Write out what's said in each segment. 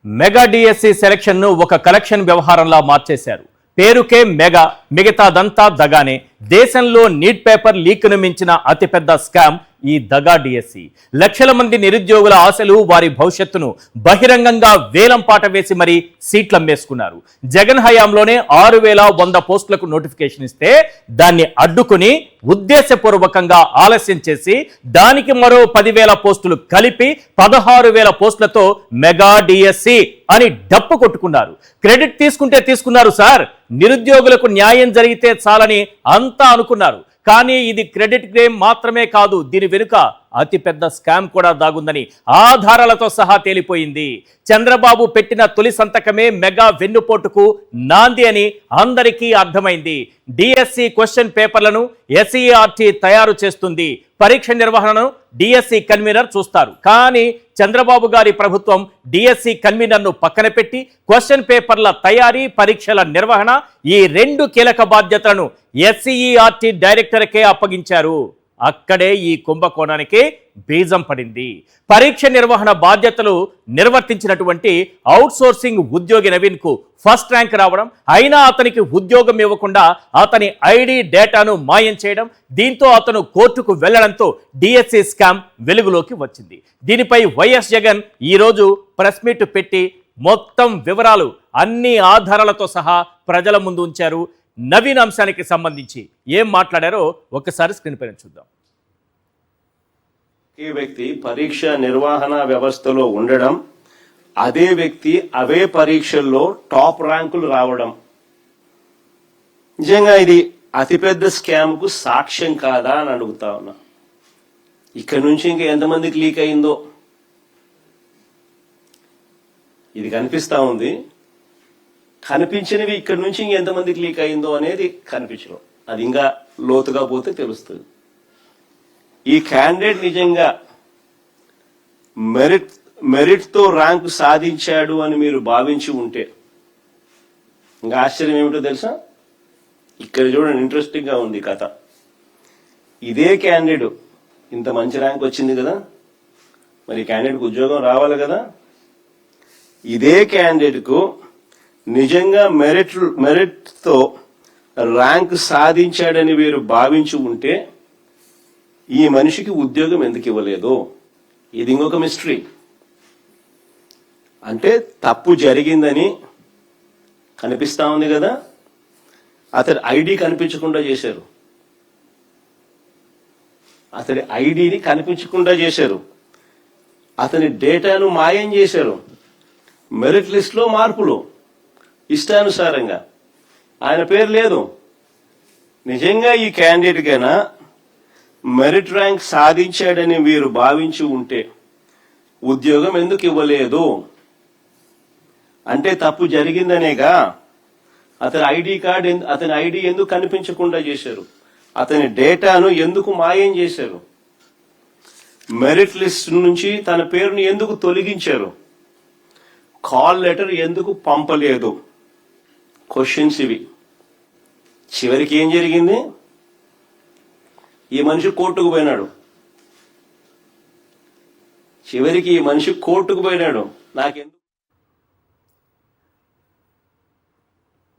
Mega DSC selection ను ఒక collection వ్యవహారంలా మార్చేశారు. పేరుకే మెగా, మిగతాదంతా దగానే. దేశంలో నీట్ పేపర్ లీక్ను మించిన అతిపెద్ద స్కామ్ ఈ దగా డిఎస్సి. లక్షల మంది నిరుద్యోగుల ఆశలు, వారి భవిష్యత్తును బహిరంగంగా వేలం పాట వేసి మరీ సీట్లమ్మేసుకున్నారు. జగన్ హయాంలోనే 6100 పోస్టులకు నోటిఫికేషన్ ఇస్తే దాన్ని అడ్డుకుని ఉద్దేశపూర్వకంగా ఆలస్యం చేసి దానికి మరో 10,000 పోస్టులు కలిపి 16,000 పోస్టులతో మెగా డిఎస్సి అని డప్పు కొట్టుకున్నారు. క్రెడిట్ తీసుకుంటే తీసుకున్నారు సార్, నిరుద్యోగులకు న్యాయం జరిగితే చాలని అంతా అనుకున్నారు. కానీ ఇది క్రెడిట్ క్లెయిమ్ మాత్రమే కాదు, దీని వెనుక అతిపెద్ద స్కామ్ కూడా దాగుందని ఆధారాలతో సహా తేలిపోయింది. చంద్రబాబు పెట్టిన తొలి సంతకమే మెగా వెన్నుపోటుకు నాంది అని అందరికీ అర్థమైంది. డిఎస్సి క్వశ్చన్ పేపర్లను ఎస్ఈఆర్టీ తయారు చేస్తుంది, పరీక్ష నిర్వహణను డిఎస్సి కన్వీనర్ చూస్తారు. కానీ చంద్రబాబు గారి ప్రభుత్వం డిఎస్సి కన్వీనర్ను పక్కన పెట్టి క్వశ్చన్ పేపర్ల తయారీ, పరీక్షల నిర్వహణ ఈ 2 కీలక బాధ్యతలను ఎస్ఈఆర్టీ డైరెక్టర్కే అప్పగించారు. అక్కడే ఈ కుంభకోణానికి బీజం పడింది. పరీక్ష నిర్వహణ బాధ్యతలు నిర్వర్తించినటువంటి అవుట్సోర్సింగ్ ఉద్యోగి నవీన్కు ఫస్ట్ ర్యాంక్ రావడం, అయినా అతనికి ఉద్యోగం ఇవ్వకుండా అతని ఐడి డేటాను మాయం చేయడం, దీంతో అతను కోర్టుకు వెళ్లడంతో డిఎస్సి స్కామ్ వెలుగులోకి వచ్చింది. దీనిపై వైఎస్ జగన్ ఈరోజు ప్రెస్ మీట్ పెట్టి మొత్తం వివరాలు అన్ని ఆధారాలతో సహా ప్రజల ముందు ఉంచారు. నవీన్ అంశానికి సంబంధించి ఏం మాట్లాడారో ఒకసారి స్క్రీన్ పైన చూద్దాం. ఈ వ్యక్తి పరీక్ష నిర్వహణ వ్యవస్థలో ఉండడం, అదే వ్యక్తి అవే పరీక్షల్లో టాప్ ర్యాంకులు రావడం, నిజంగా ఇది అతిపెద్ద స్కామ్ కు సాక్ష్యం కాదా అని అడుగుతా ఉన్నా. ఇక్కడ నుంచి ఇంకా ఎంతమందికి లీక్ అయిందో ఇది కనిపిస్తా ఉంది. కనిపించినవి ఇక్కడి నుంచి ఇంకెంతమందికి లీక్ అయిందో అనేది కనిపించడం, అది ఇంకా లోతుగా పోతే తెలుస్తుంది. ఈ క్యాండిడేట్ నిజంగా మెరిట్ తో ర్యాంకు సాధించాడు అని మీరు భావించి ఉంటే ఇంకా ఆశ్చర్యం ఏమిటో తెలుసా? ఇక్కడ చూడండి, ఇంట్రెస్టింగ్ గా ఉంది కథ. ఇదే క్యాండిడేట్ ఇంత మంచి ర్యాంక్ వచ్చింది కదా, మరి క్యాండిడేట్కి ఉద్యోగం రావాలి కదా. ఇదే క్యాండిడేట్ కు నిజంగా మెరిట్ తో ర్యాంక్ సాధించాడని వీరు భావించి ఉంటే ఈ మనిషికి ఉద్యోగం ఎందుకు ఇవ్వలేదు? ఇది ఇంకొక మిస్టరీ. అంటే తప్పు జరిగిందని కనిపిస్తా ఉంది కదా, అతని ఐడి కనిపించకుండా చేశారు, అతని ఐడిని కనిపించకుండా చేశారు, అతని డేటాను మాయం చేశారు, మెరిట్ లిస్ట్ లో మార్పులు ఇష్టానుసారంగా, ఆయన పేరు లేదు. నిజంగా ఈ క్యాండిడేట్ కైనా మెరిట్ ర్యాంక్ సాధించాడని వీరు భావించి ఉంటే ఉద్యోగం ఎందుకు ఇవ్వలేదు? అంటే తప్పు జరిగిందనేగా. అతని ఐడి ఎందుకు కనిపించకుండా చేశారు? అతని డేటాను ఎందుకు మాయం చేశారు? మెరిట్ లిస్ట్ నుంచి తన పేరును ఎందుకు తొలగించారు? కాల్ లెటర్ ఎందుకు పంపలేదు? క్వశ్చన్స్ ఇవి. చివరికి ఏం జరిగింది? ఈ మనిషి కోర్టుకు పోయినాడు. నాకెందుకు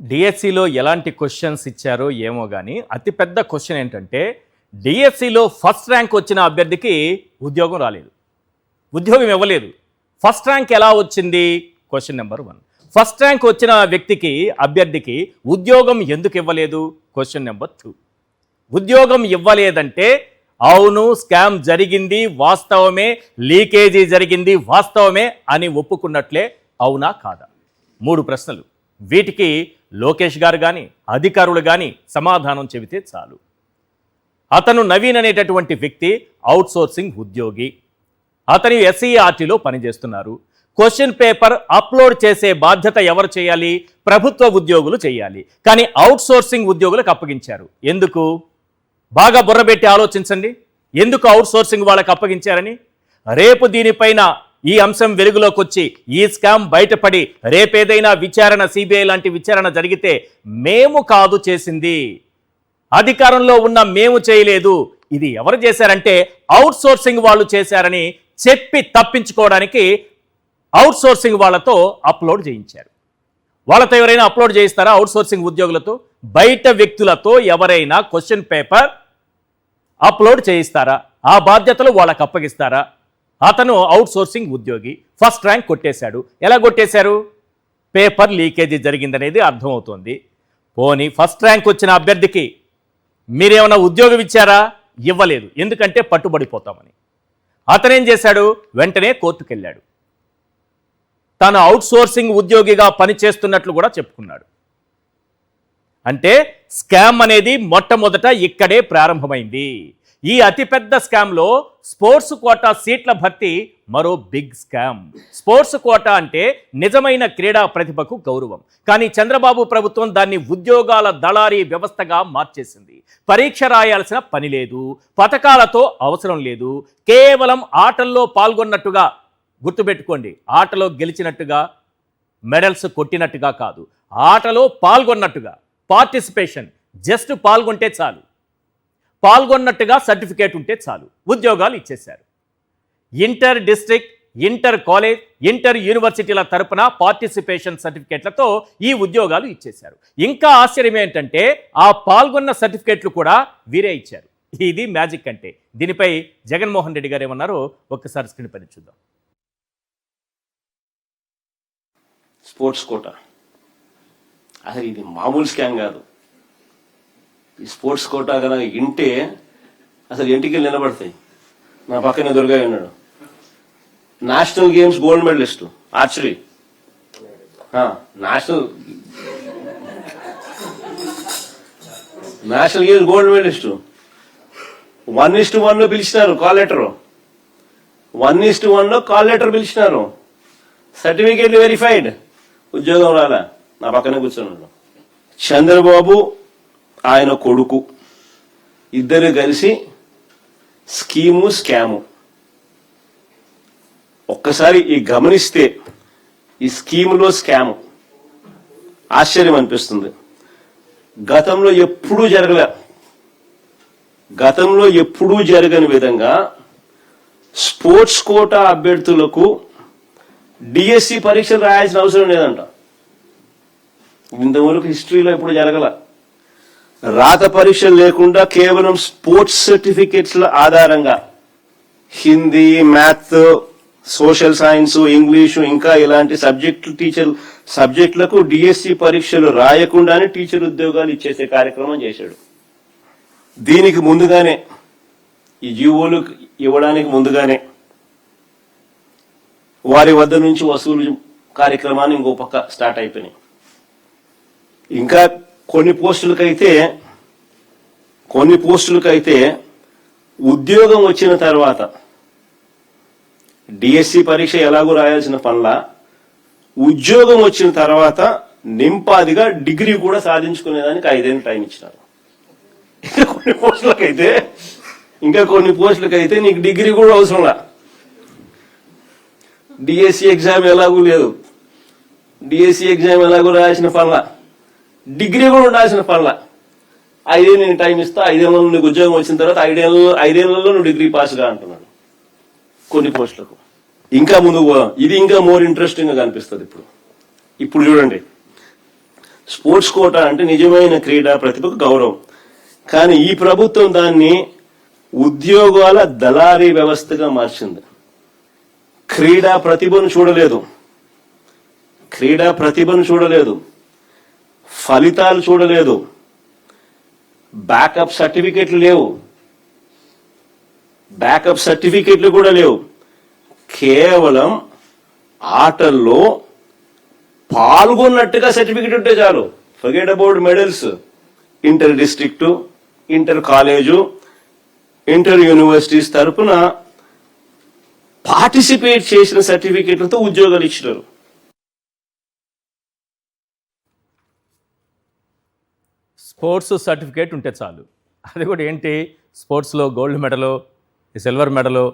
డిఎస్సిలో ఎలాంటి క్వశ్చన్స్ ఇచ్చారో ఏమో కానీ అతిపెద్ద క్వశ్చన్ ఏంటంటే, డిఎస్సిలో ఫస్ట్ ర్యాంక్ వచ్చిన అభ్యర్థికి ఉద్యోగం రాలేదు, ఉద్యోగం ఇవ్వలేదు. ఫస్ట్ ర్యాంక్ ఎలా వచ్చింది? Question number 1. ఫస్ట్ ర్యాంక్ వచ్చిన వ్యక్తికి, అభ్యర్థికి ఉద్యోగం ఎందుకు ఇవ్వలేదు? Question number 2. ఉద్యోగం ఇవ్వలేదంటే అవును స్కామ్ జరిగింది వాస్తవమే, లీకేజీ జరిగింది వాస్తవమే అని ఒప్పుకున్నట్లే, అవునా కాదా? 3 ప్రశ్నలు. వీటికి లోకేష్ గారు కానీ అధికారులు కానీ సమాధానం చెబితే చాలు. అతను నవీన్ అనేటటువంటి వ్యక్తి అవుట్సోర్సింగ్ ఉద్యోగి, అతను ఎస్ఈఆర్టీలో పనిచేస్తున్నారు. క్వశ్చన్ పేపర్ అప్లోడ్ చేసే బాధ్యత ఎవరు చేయాలి? ప్రభుత్వ ఉద్యోగులు చేయాలి. కానీ అవుట్సోర్సింగ్ ఉద్యోగులకు అప్పగించారు. ఎందుకు? బాగా బుర్రబెట్టి ఆలోచించండి, ఎందుకు అవుట్సోర్సింగ్ వాళ్ళకి అప్పగించారని. రేపు దీనిపైన ఈ అంశం వెలుగులోకి వచ్చి ఈ స్కామ్ బయటపడి రేపేదైనా విచారణ, సిబిఐ లాంటి విచారణ జరిగితే మేము కాదు చేసింది, అధికారంలో ఉన్న మేము చేయలేదు, ఇది ఎవరు చేశారంటే అవుట్సోర్సింగ్ వాళ్ళు చేశారని చెప్పి తప్పించుకోవడానికి అవుట్ సోర్సింగ్ వాళ్ళతో అప్లోడ్ చేయించారు. వాళ్ళతో ఎవరైనా అప్లోడ్ చేయిస్తారా? అవుట్ సోర్సింగ్ ఉద్యోగులతో, బయట వ్యక్తులతో ఎవరైనా క్వశ్చన్ పేపర్ అప్లోడ్ చేయిస్తారా? ఆ బాధ్యతలు వాళ్ళకి అప్పగిస్తారా? అతను అవుట్ సోర్సింగ్ ఉద్యోగి, ఫస్ట్ ర్యాంక్ కొట్టేశాడు. ఎలా కొట్టేశారు? పేపర్ లీకేజీ జరిగిందనేది అర్థమవుతోంది. పోనీ ఫస్ట్ ర్యాంక్ వచ్చిన అభ్యర్థికి మీరేమైనా ఉద్యోగం ఇచ్చారా? ఇవ్వలేదు. ఎందుకంటే పట్టుబడిపోతామని. అతనేం చేశాడు? వెంటనే కోర్టుకు వెళ్ళాడు. తాను అవుట్ సోర్సింగ్ ఉద్యోగిగా పనిచేస్తున్నట్లు కూడా చెప్పుకున్నాడు. అంటే స్కామ్ అనేది మొట్టమొదట ఇక్కడే ప్రారంభమైంది. ఈ అతిపెద్ద స్కామ్లో స్పోర్ట్స్ కోటా సీట్ల భర్తీ మరో బిగ్ స్కామ్. స్పోర్ట్స్ కోటా అంటే నిజమైన క్రీడా ప్రతిభకు గౌరవం. కానీ చంద్రబాబు ప్రభుత్వం దాన్ని ఉద్యోగాల దళారీ వ్యవస్థగా మార్చేసింది. పరీక్ష రాయాల్సిన పని లేదు, పథకాలతో అవసరం లేదు, కేవలం ఆటల్లో పాల్గొన్నట్టుగా గుర్తుపెట్టుకోండి. ఆటలో గెలిచినట్టుగా, మెడల్స్ కొట్టినట్టుగా కాదు, ఆటలో పాల్గొన్నట్టుగా, పార్టిసిపేషన్, జస్ట్ పాల్గొంటే చాలు, పాల్గొన్నట్టుగా సర్టిఫికేట్ ఉంటే చాలు, ఉద్యోగాలు ఇచ్చేశారు. Inter district, inter college, inter యూనివర్సిటీల తరపున పార్టిసిపేషన్ సర్టిఫికేట్లతో ఈ ఉద్యోగాలు ఇచ్చేశారు. ఇంకా ఆశ్చర్యం ఏంటంటే ఆ పాల్గొన్న సర్టిఫికేట్లు కూడా వీరే ఇచ్చారు. ఇది మ్యాజిక్ అంటే. దీనిపై జగన్మోహన్ రెడ్డి గారు ఏమన్నారో ఒక్కసారి స్క్రీన్ పైన చూద్దాం. స్పోర్ట్స్ కోటా అసలు ఇది మామూలు స్కామ్ కాదు. ఈ స్పోర్ట్స్ కోటా కనుక ఇంటే అసలు ఎంటికలు నిలబడతాయి. నా పక్కనే దుర్గయ్య ఉన్నాడు, national games gold medallist archery, national games gold medallist. 1:1 పిలిచినారు కాల్ లెటర్, 1:1 కాల్ లెటర్ పిలిచినారు, సర్టిఫికేట్ వెరిఫైడ్, ఉద్యోగం రాలా. నా పక్కనే కూర్చున్నాడు. చంద్రబాబు ఆయన కొడుకు ఇద్దరు కలిసి స్కీము స్కాము. ఒక్కసారి ఈ గమనిస్తే ఈ స్కీములో స్కాము ఆశ్చర్యం అనిపిస్తుంది. గతంలో ఎప్పుడూ జరగని విధంగా స్పోర్ట్స్ కోటా అభ్యర్థులకు డిఎస్సి పరీక్షలు రాయాల్సిన అవసరం లేదంట. ఇంతవరకు హిస్టరీలో ఎప్పుడు జరగల. రాత పరీక్షలు లేకుండా కేవలం స్పోర్ట్స్ సర్టిఫికెట్ల ఆధారంగా Hindi, math, social science, English ఇంకా ఇలాంటి సబ్జెక్టులకు డిఎస్సి పరీక్షలు రాయకుండానే టీచర్ ఉద్యోగాలు ఇచ్చేసే కార్యక్రమం చేశాడు. దీనికి ముందుగానే, ఈ జీవోలు ఇవ్వడానికి ముందుగానే వారి వద్ద నుంచి వసూలు కార్యక్రమాన్ని ఇంకో పక్క స్టార్ట్ అయిపోయినాయి. ఇంకా కొన్ని పోస్టులకైతే ఉద్యోగం వచ్చిన తర్వాత డిఎస్సి పరీక్ష ఎలాగో రాయాల్సిన పనుల, ఉద్యోగం వచ్చిన తర్వాత నింపాదిగా డిగ్రీ కూడా సాధించుకునేదానికి 5 ఏళ్ళు టైం ఇచ్చినారు. ఇంకా కొన్ని పోస్టులకైతే నీకు డిగ్రీ కూడా అవసరంలా. డిఎస్సి ఎగ్జామ్ ఎలాగూ లేదు, డిఎస్సి ఎగ్జామ్ ఎలాగో రాయాల్సిన పనుల, డిగ్రీ కూడా ఉండాల్సిన పనుల. 5 ఏళ్ళు నేను టైం ఇస్తా, 5 ఏళ్ళలో నీకు ఉద్యోగం వచ్చిన తర్వాత 5 ఏళ్లలో నువ్వు డిగ్రీ పాస్గా అంటున్నాడు కొన్ని పోస్టులకు. ఇంకా ముందుకు పోదాం, ఇది ఇంకా మోర్ ఇంట్రెస్టింగ్ గా కనిపిస్తుంది. ఇప్పుడు చూడండి, స్పోర్ట్స్ కోటా అంటే నిజమైన క్రీడా ప్రతిభకు గౌరవం. కానీ ఈ ప్రభుత్వం దాన్ని ఉద్యోగాల దళారీ వ్యవస్థగా మార్చింది. క్రీడా ప్రతిభను చూడలేదు, ఫలితాలు చూడలేదు, బ్యాకప్ సర్టిఫికెట్లు కూడా లేవు. కేవలం ఆటల్లో పాల్గొన్నట్టుగా సర్టిఫికెట్ ఉంటే చాలు. Forget about medals. Inter district, inter college, inter universities తరపున పార్టిసిపేట్ చేసిన సర్టిఫికెట్లతో ఉద్యోగాలు ఇచ్చినారు. స్పోర్ట్స్ సర్టిఫికేట్ ఉంటే చాలు. అది కూడా ఏంటి, స్పోర్ట్స్లో గోల్డ్ మెడలో, సిల్వర్ మెడలో,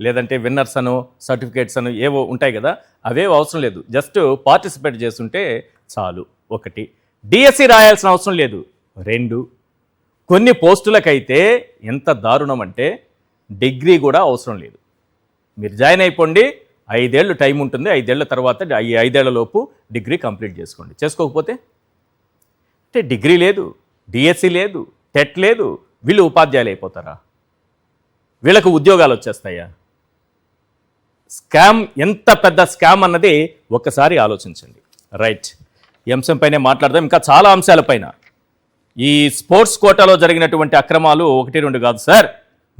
లేదంటే విన్నర్స్ అను, సర్టిఫికేట్స్ అను ఏవో ఉంటాయి కదా, అవేవో అవసరం లేదు. జస్ట్ పార్టిసిపేట్ చేస్తుంటే చాలు. 1, డిఎస్సి రాయాల్సిన అవసరం లేదు. 2, కొన్ని పోస్టులకైతే ఎంత దారుణం అంటే డిగ్రీ కూడా అవసరం లేదు. మీరు జాయిన్ అయిపోండి, 5 ఏళ్ళు టైం ఉంటుంది. 5 ఏళ్ల తర్వాత ఈ 5 ఏళ్లలోపు డిగ్రీ కంప్లీట్ చేసుకోండి. చేసుకోకపోతే అంటే డిగ్రీ లేదు, డిఎస్సి లేదు, టెట్ లేదు, వీళ్ళు ఉపాధ్యాయులు అయిపోతారా? వీళ్ళకు ఉద్యోగాలు వచ్చేస్తాయా? స్కామ్ ఎంత పెద్ద స్కామ్ అన్నది ఒక్కసారి ఆలోచించండి. రైట్, ఈ అంశంపైనే మాట్లాడదాం. ఇంకా చాలా అంశాలపైన ఈ స్పోర్ట్స్ కోటాలో జరిగినటువంటి అక్రమాలు 1-2 కాదు సార్.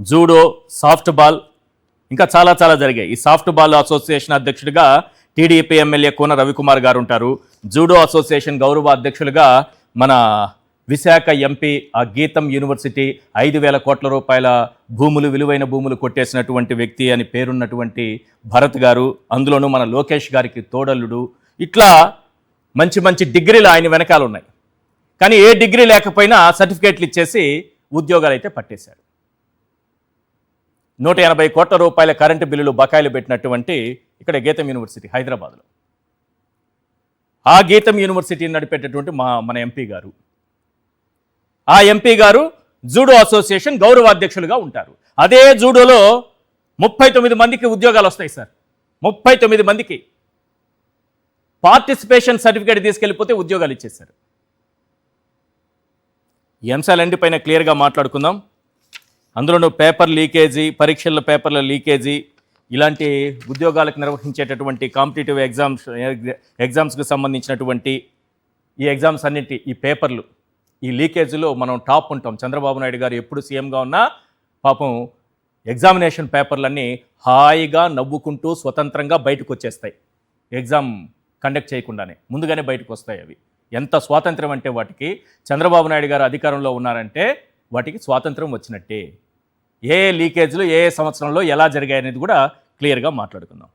జూడో, సాఫ్ట్ బాల్, ఇంకా చాలా చాలా జరిగాయి. ఈ సాఫ్ట్ బాల్ అసోసియేషన్ అధ్యక్షుడిగా టీడీపీ ఎమ్మెల్యే కోన రవికుమార్ గారు ఉంటారు. జూడో అసోసియేషన్ గౌరవ అధ్యక్షులుగా మన విశాఖ ఎంపీ ఆ గీతం యూనివర్సిటీ 5,000 కోట్ల రూపాయల భూములు, విలువైన భూములు కొట్టేసినటువంటి వ్యక్తి అని పేరున్నటువంటి భరత్ గారు, అందులోనూ మన లోకేష్ గారికి తోడల్లుడు. ఇట్లా మంచి మంచి డిగ్రీలు ఆయన వెనకాల ఉన్నాయి. కానీ ఏ డిగ్రీ లేకపోయినా సర్టిఫికేట్లు ఇచ్చేసి ఉద్యోగాలు అయితే పట్టేశారు. 180 కోట్ల రూపాయల కరెంటు బిల్లులు బకాయిలు పెట్టినటువంటి ఇక్కడ గీతం యూనివర్సిటీ హైదరాబాద్లో. ఆ గీతం యూనివర్సిటీని నడిపేటటువంటి మన ఎంపీ గారు, ఆ ఎంపీ గారు జూడో అసోసియేషన్ గౌరవ అధ్యక్షులుగా ఉంటారు. అదే జూడోలో 39 మందికి ఉద్యోగాలు వస్తాయి సార్. 39 మందికి పార్టిసిపేషన్ సర్టిఫికేట్ తీసుకెళ్ళిపోతే ఉద్యోగాలు ఇచ్చేశారు. ఈ అంశాలన్నిపైన క్లియర్గా మాట్లాడుకుందాం. అందులోనూ పేపర్ లీకేజీ, పరీక్షల పేపర్ల లీకేజీ, ఇలాంటి ఉద్యోగాలకు నిర్వహించేటటువంటి కాంపిటేటివ్ ఎగ్జామ్స్కి సంబంధించినటువంటి ఈ ఎగ్జామ్స్ అన్నింటి ఈ పేపర్లు, ఈ లీకేజీలో మనం టాప్ ఉంటాం. చంద్రబాబు నాయుడు గారు ఎప్పుడు సీఎంగా ఉన్నా పాపం ఎగ్జామినేషన్ పేపర్లన్నీ హాయిగా నవ్వుకుంటూ స్వతంత్రంగా బయటకు వచ్చేస్తాయి. ఎగ్జామ్ కండక్ట్ చేయకుండానే ముందుగానే బయటకు వస్తాయి. అవి ఎంత స్వాతంత్రం అంటే వాటికి, చంద్రబాబు నాయుడు గారు అధికారంలో ఉన్నారంటే వాటికి స్వాతంత్రం వచ్చినట్టే. ఏ లీకేజీలు ఏ సంవత్సరంలో ఎలా జరిగాయనేది కూడా క్లియర్గా మాట్లాడుకుందాం.